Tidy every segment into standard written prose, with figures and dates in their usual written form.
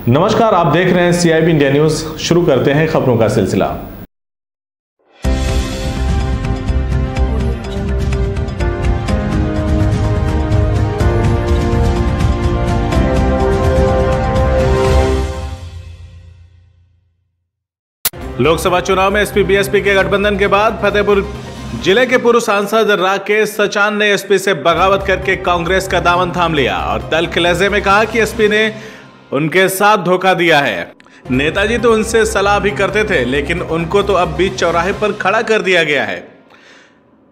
नमस्कार, आप देख रहे हैं CIB इंडिया न्यूज। शुरू करते हैं खबरों का सिलसिला। लोकसभा चुनाव में SP-BSP के गठबंधन के बाद फतेहपुर जिले के पूर्व सांसद राकेश सचान ने SP से बगावत करके कांग्रेस का दामन थाम लिया और तल्ख लहजे में कहा कि SP ने उनके साथ धोखा दिया है। नेताजी तो उनसे सलाह भी करते थे, लेकिन उनको तो अब बीच चौराहे पर खड़ा कर दिया गया है।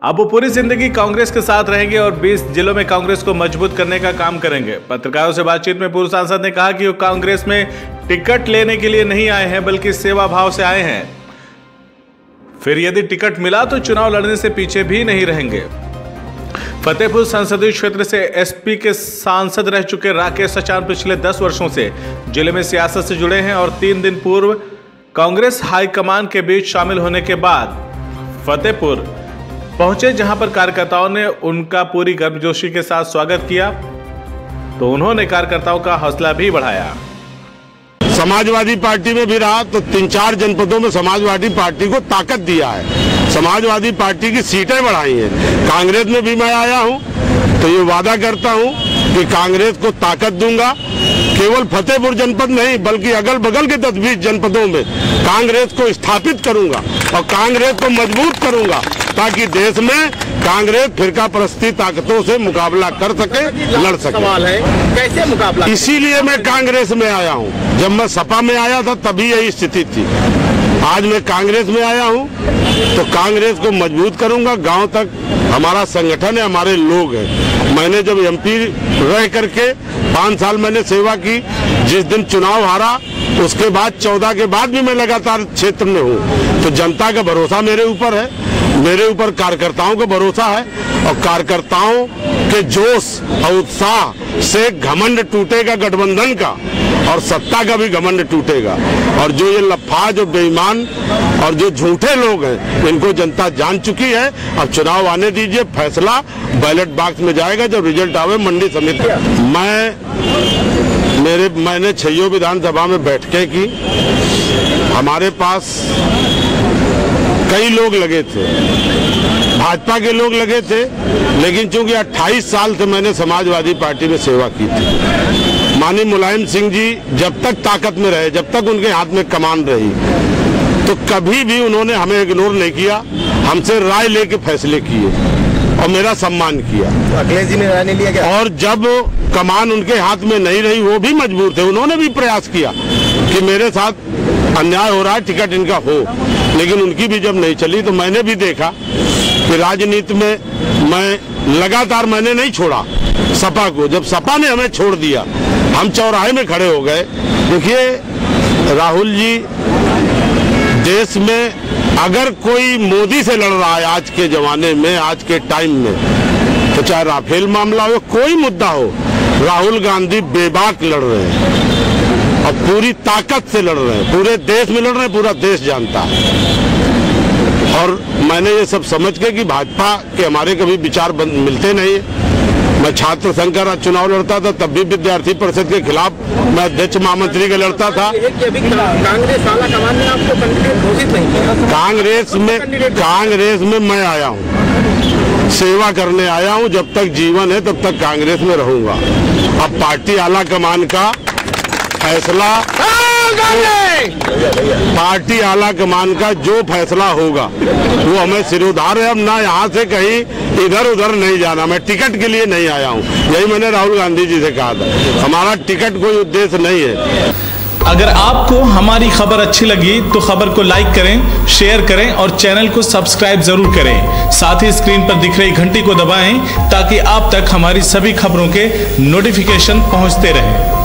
अब वो पूरी जिंदगी कांग्रेस के साथ रहेंगे और 20 जिलों में कांग्रेस को मजबूत करने का काम करेंगे। पत्रकारों से बातचीत में पूर्व सांसद ने कहा कि वो कांग्रेस में टिकट लेने के लिए नहीं आए हैं, बल्कि सेवा भाव से आए हैं। फिर यदि टिकट मिला तो चुनाव लड़ने से पीछे भी नहीं रहेंगे। फतेहपुर संसदीय क्षेत्र से SP के सांसद रह चुके राकेश सचान पिछले 10 वर्षों से जिले में सियासत से जुड़े हैं और 3 दिन पूर्व कांग्रेस हाईकमान के बीच शामिल होने के बाद फतेहपुर पहुंचे, जहां पर कार्यकर्ताओं ने उनका पूरी गर्मजोशी के साथ स्वागत किया, तो उन्होंने कार्यकर्ताओं का हौसला भी बढ़ाया। समाजवादी पार्टी में भी रहा तो 3-4 जनपदों में समाजवादी पार्टी को ताकत दिया है, समाजवादी पार्टी की सीटें बढ़ाई हैं। कांग्रेस में भी मैं आया हूं तो ये वादा करता हूं कि कांग्रेस को ताकत दूंगा। केवल फतेहपुर जनपद नहीं बल्कि अगल बगल के 10-20 जनपदों में कांग्रेस को स्थापित करूंगा और कांग्रेस को मजबूत करूंगा, ताकि देश में कांग्रेस फिरका परस्ती ताकतों से मुकाबला कर सके, लड़ सके। सवाल है कैसे मुकाबला, इसीलिए मैं कांग्रेस में आया हूं। जब मैं सपा में आया था तभी यही स्थिति थी। आज मैं कांग्रेस में आया हूं तो कांग्रेस को मजबूत करूंगा। गांव तक हमारा संगठन है, हमारे लोग हैं। मैंने जब MP रह करके 5 साल मैंने सेवा की, जिस दिन चुनाव हारा उसके बाद 14 के बाद भी मैं लगातार क्षेत्र में हूँ, तो जनता का भरोसा मेरे ऊपर है, मेरे ऊपर कार्यकर्ताओं का भरोसा है और कार्यकर्ताओं के जोश और उत्साह से घमंड टूटेगा गठबंधन का और सत्ता का भी घमंड टूटेगा। और जो ये लफा, जो बेईमान और जो झूठे लोग हैं, इनको जनता जान चुकी है। अब चुनाव आने दीजिए, फैसला बैलेट बॉक्स में जाएगा जब रिजल्ट आवे मंडी समिति। मैंने 6 विधानसभा में बैठकें की। हमारे पास कई लोग लगे थे, भाजपा के लोग लगे थे, लेकिन चूंकि 28 साल से मैंने समाजवादी पार्टी में सेवा की थी। माननीय मुलायम सिंह जी जब तक ताकत में रहे, जब तक उनके हाथ में कमान रही, तो कभी भी उन्होंने हमें इग्नोर नहीं किया, हमसे राय लेके फैसले किए और मेरा सम्मान किया। अखिलेश जी ने राय नहीं लिया क्या? और जब कमान उनके हाथ में नहीं रही, वो भी मजबूर थे, उन्होंने भी प्रयास किया कि मेरे साथ अन्याय हो रहा है, टिकट इनका हो, लेकिन उनकी भी जब नहीं चली तो मैंने भी देखा कि राजनीति में मैं लगातार मैंने नहीं छोड़ा सपा को। जब सपा ने हमें छोड़ दिया, हम चौराहे में खड़े हो गए। देखिए राहुल जी, देश में अगर कोई मोदी से लड़ रहा है आज के जमाने में, आज के टाइम में, तो चाहे राफेल मामला हो, कोई मुद्दा हो, राहुल गांधी बेबाक लड़ रहे हैं और पूरी ताकत से लड़ रहे हैं, पूरे देश में लड़ रहे हैं, पूरा देश जानता है। और मैंने ये सब समझ के कि भाजपा के हमारे कभी विचार मिलते नहीं है। मैं छात्र संघ का चुनाव लड़ता था, तब भी विद्यार्थी परिषद के खिलाफ मैं अध्यक्ष महामंत्री का लड़ता था। कांग्रेस आला कमान ने आपको कैंडिडेट घोषित नहीं किया। कांग्रेस में मैं आया हूँ, सेवा करने आया हूँ। जब तक जीवन है तब तक कांग्रेस में रहूंगा। अब पार्टी आला कमान का फैसला, पार्टी आला कमान का जो फैसला होगा वो हमें सिरोधार है। अब ना यहाँ से कहीं इधर उधर नहीं जाना, मैं टिकट के लिए नहीं आया हूँ। यही मैंने राहुल गांधी जी से कहा था, हमारा टिकट कोई उद्देश्य नहीं है। अगर आपको हमारी खबर अच्छी लगी तो खबर को लाइक करें, शेयर करें और चैनल को सब्सक्राइब जरूर करें। साथ ही स्क्रीन पर दिख रही घंटी को दबाएं ताकि आप तक हमारी सभी खबरों के नोटिफिकेशन पहुंचते रहें।